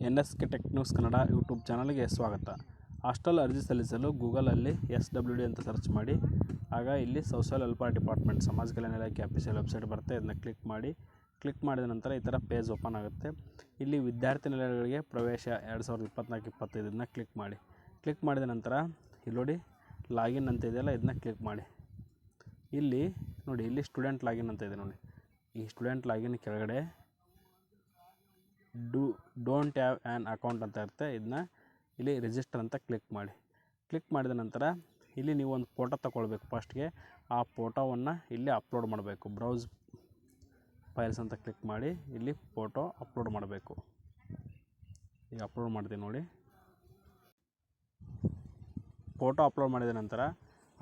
NSK tech news Kannada YouTube ಚಾನಲ್ಗೆ ಸ್ವಾಗತ. Hostel ಅರ್ಜಿ ಸಲ್ಲಿಸಲು ಗೂಗಲಲ್ಲಿ SWD ಅಂತ ಸರ್ಚ್ ಮಾಡಿ. ಆಗ ಇಲ್ಲಿ ಸೋಷಿಯಲ್ ವೆಲ್ಫೇರ್ ಡಿಪಾರ್ಟ್ಮೆಂಟ್ ಸಮಾಜ ಕಲ್ಯಾಣ ಇಲಾಖೆ ಅಫಿಷಿಯಲ್ ವೆಬ್ಸೈಟ್ ಬರುತ್ತೆ. ಇದನ್ನು ಕ್ಲಿಕ್ ಮಾಡಿದ ನಂತರ ಈ ಥರ ಪೇಜ್ ಓಪನ್ ಆಗುತ್ತೆ. ಇಲ್ಲಿ ವಿದ್ಯಾರ್ಥಿ ನಿಲಯಗಳಿಗೆ ಪ್ರವೇಶ 2024-25 ಇದನ್ನು ಕ್ಲಿಕ್ ಮಾಡಿದ ನಂತರ ಇಲ್ಲಿ ನೋಡಿ ಲಾಗಿನ್ ಅಂತ ಇದೆಯಲ್ಲ, ಇದನ್ನ ಕ್ಲಿಕ್ ಮಾಡಿ. ಇಲ್ಲಿ ನೋಡಿ, ಇಲ್ಲಿ ಸ್ಟೂಡೆಂಟ್ ಲಾಗಿನ್ ಅಂತ ಇದೆ ನೋಡಿ. ಈ ಸ್ಟೂಡೆಂಟ್ ಲಾಗಿನ್ ಕೆಳಗಡೆ ಡೋಂಟ್ ಹ್ಯಾವ್ ಆ್ಯನ್ ಅಕೌಂಟ್ ಅಂತ ಇರುತ್ತೆ. ಇದನ್ನ ಇಲ್ಲಿ ರಿಜಿಸ್ಟರ್ ಅಂತ ಕ್ಲಿಕ್ ಮಾಡಿದ ನಂತರ ಇಲ್ಲಿ ನೀವು ಒಂದು ಫೋಟೋ ತಗೊಳ್ಬೇಕು. ಫಸ್ಟ್ಗೆ ಆ ಫೋಟೋವನ್ನು ಇಲ್ಲಿ ಅಪ್ಲೋಡ್ ಮಾಡಬೇಕು. ಬ್ರೌಸ್ ಫೈಲ್ಸ್ ಅಂತ ಕ್ಲಿಕ್ ಮಾಡಿ ಇಲ್ಲಿ ಫೋಟೋ ಅಪ್ಲೋಡ್ ಮಾಡಬೇಕು. ಈಗ ಅಪ್ಲೋಡ್ ಮಾಡ್ತೀನಿ ನೋಡಿ. ಫೋಟೋ ಅಪ್ಲೋಡ್ ಮಾಡಿದ ನಂತರ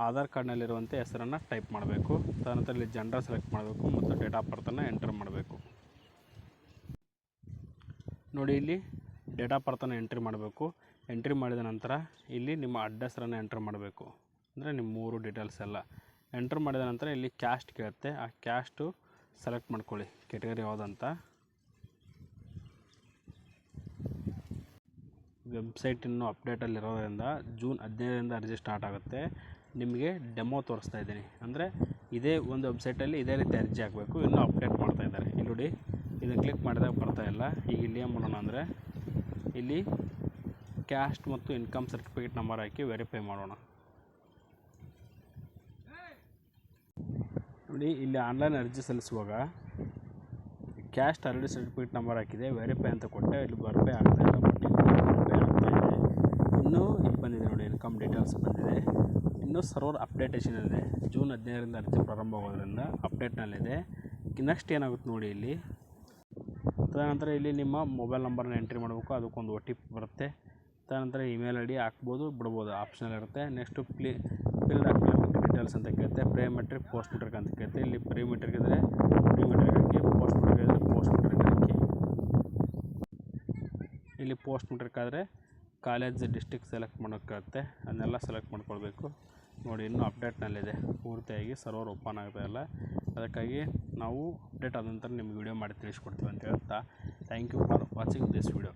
ಆಧಾರ್ ಕಾರ್ಡ್ನಲ್ಲಿರುವಂಥ ಹೆಸರನ್ನು ಟೈಪ್ ಮಾಡಬೇಕು. ತದನಂತರ ಇಲ್ಲಿ ಜೆಂಡರ್ ಸೆಲೆಕ್ಟ್ ಮಾಡಬೇಕು ಮತ್ತು ಡೇಟ್ ಆಫ್ ಬರ್ತನ್ನು ಎಂಟರ್ ಮಾಡಬೇಕು. ನೋಡಿ, ಇಲ್ಲಿ ಡೇಟ್ ಆಫ್ ಬರ್ತನ್ನು ಎಂಟ್ರಿ ಮಾಡಿದ ನಂತರ ಇಲ್ಲಿ ನಿಮ್ಮ ಅಡ್ರೆಸ್ಸನ್ನು ಎಂಟರ್ ಮಾಡಬೇಕು. ಅಂದರೆ ನಿಮ್ಮ ಊರು ಡೀಟೇಲ್ಸ್ ಎಲ್ಲ ಎಂಟರ್ ಮಾಡಿದ ನಂತರ ಇಲ್ಲಿ ಕ್ಯಾಸ್ಟ್ ಕೇಳುತ್ತೆ. ಆ ಕ್ಯಾಸ್ಟು ಸೆಲೆಕ್ಟ್ ಮಾಡ್ಕೊಳ್ಳಿ, ಕೆಟಗರಿ ಯಾವುದಂತ. ವೆಬ್ಸೈಟ್ ಇನ್ನೂ ಅಪ್ಡೇಟಲ್ಲಿರೋದ್ರಿಂದ ಜೂನ್ 15ರಿಂದ ಅರ್ಜಿ ಸ್ಟಾರ್ಟ್ ಆಗುತ್ತೆ. ನಿಮಗೆ ಡೆಮೋ ತೋರಿಸ್ತಾ ಇದ್ದೀನಿ. ಅಂದರೆ ಇದೇ ಒಂದು ವೆಬ್ಸೈಟಲ್ಲಿ ಇದೇ ರೀತಿ ಅರ್ಜಿ ಹಾಕಬೇಕು. ಇನ್ನೂ ಅಪ್ಡೇಟ್ ಮಾಡ್ತಾ ಇದ್ದಾರೆ. ಇಲ್ಲಿ ನೋಡಿ, ಇದನ್ನು ಕ್ಲಿಕ್ ಮಾಡಿದಾಗ ಬರ್ತಾ ಇಲ್ಲ. ಈಗ ಇಲ್ಲಿ ಏನು ಮಾಡೋಣ ಅಂದರೆ ಇಲ್ಲಿ ಕ್ಯಾಸ್ಟ್ ಮತ್ತು ಇನ್ಕಮ್ ಸರ್ಟಿಫಿಕೇಟ್ ನಂಬರ್ ಹಾಕಿ ವೆರಿಫೈ ಮಾಡೋಣ. ನೋಡಿ, ಇಲ್ಲಿ ಆನ್ಲೈನ್ ಅರ್ಜಿ ಸಲ್ಲಿಸುವಾಗ ಕ್ಯಾಸ್ಟ್ ಆಲ್ರೆಡಿ ಸರ್ಟಿಫಿಕೇಟ್ ನಂಬರ್ ಹಾಕಿದೆ, ವೆರಿಫೈ ಅಂತ ಕೊಟ್ಟೆ. ಇಲ್ಲಿ ವೆರಿಫೈ ಆಗ್ತಾ ಇಲ್ಲ, ಬಟ್ ವೆರಿಫೈ ಆಗ್ತಾ ಇದೆ. ಇನ್ನೂ ಇಲ್ಲಿ ಬಂದಿದೆ ನೋಡಿ, ಇನ್ಕಮ್ ಡೀಟೇಲ್ಸ್ ಬಂದಿದೆ. ಇನ್ನೂ ಸರ್ವರ್ ಅಪ್ಡೇಟೇಷನ್ ಇದೆ. ಜೂನ್ 15ರಿಂದ ಅರ್ಜಿ ಪ್ರಾರಂಭ ಆಗೋದ್ರಿಂದ ಅಪ್ಡೇಟ್ನಲ್ಲಿದೆ. ನೆಕ್ಸ್ಟ್ ಏನಾಗುತ್ತೆ ನೋಡಿ, ಇಲ್ಲಿ ತದನಂತರ ಇಲ್ಲಿ ನಿಮ್ಮ ಮೊಬೈಲ್ ನಂಬರ್ನ ಎಂಟ್ರಿ ಮಾಡಬೇಕು. ಅದಕ್ಕೊಂದು OTP ಬರುತ್ತೆ. ತದನಂತರ ಇಮೇಲ್ ID ಹಾಕ್ಬೋದು ಬಿಡ್ಬೋದು, ಆಪ್ಷನಲ್ ಇರುತ್ತೆ. ನೆಕ್ಸ್ಟು ಫಿಲ್ ಡೀಟೇಲ್ಸ್ ಅಂತ ಕೇಳುತ್ತೆ. ಪ್ರಿಮೆಟ್ರಿಕ್ ಪೋಸ್ಟ್ ಮೆಟ್ರಿಕ್ ಅಂತ ಕೇಳುತ್ತೆ. ಇಲ್ಲಿ ಪ್ರಿಮೆಟ್ರಿಕ್ ಇದ್ದರೆ ಪ್ರಿಮೆಟ್ರಿಕ್ ಹಾಕಿ, ಪೋಸ್ಟ್ ಮೆಟ್ರಿಕ್ ಇದ್ದರೆ ಪೋಸ್ಟ್ ಮೆಟ್ರಿಕ್ ಹಾಕಿ. ಇಲ್ಲಿ ಪೋಸ್ಟ್ ಮೆಟ್ರಿಕ್ ಆದರೆ ಕಾಲೇಜ್ ಡಿಸ್ಟ್ರಿಕ್ಟ್ ಸೆಲೆಕ್ಟ್ ಮಾಡೋಕ್ಕಾಗುತ್ತೆ. ಅದನ್ನೆಲ್ಲ ಸೆಲೆಕ್ಟ್ ಮಾಡ್ಕೊಳ್ಬೇಕು. ನೋಡಿ, ಇನ್ನೂ ಅಪ್ಡೇಟ್ನಲ್ಲಿದೆ. ಪೂರ್ತಿಯಾಗಿ ಸರ್ವರ್ ಓಪನ್ ಆಗ್ತಾ ಇಲ್ಲ. ಅದಕ್ಕಾಗಿ ನಾವು ಅಪ್ಡೇಟ್ ಆದ ನಂತರ ನಿಮ್ಗೆ ವಿಡಿಯೋ ಮಾಡಿ ತಿಳಿಸ್ಕೊಡ್ತೀವಿ ಅಂತ ಹೇಳ್ತಾ, thank you for watching this video.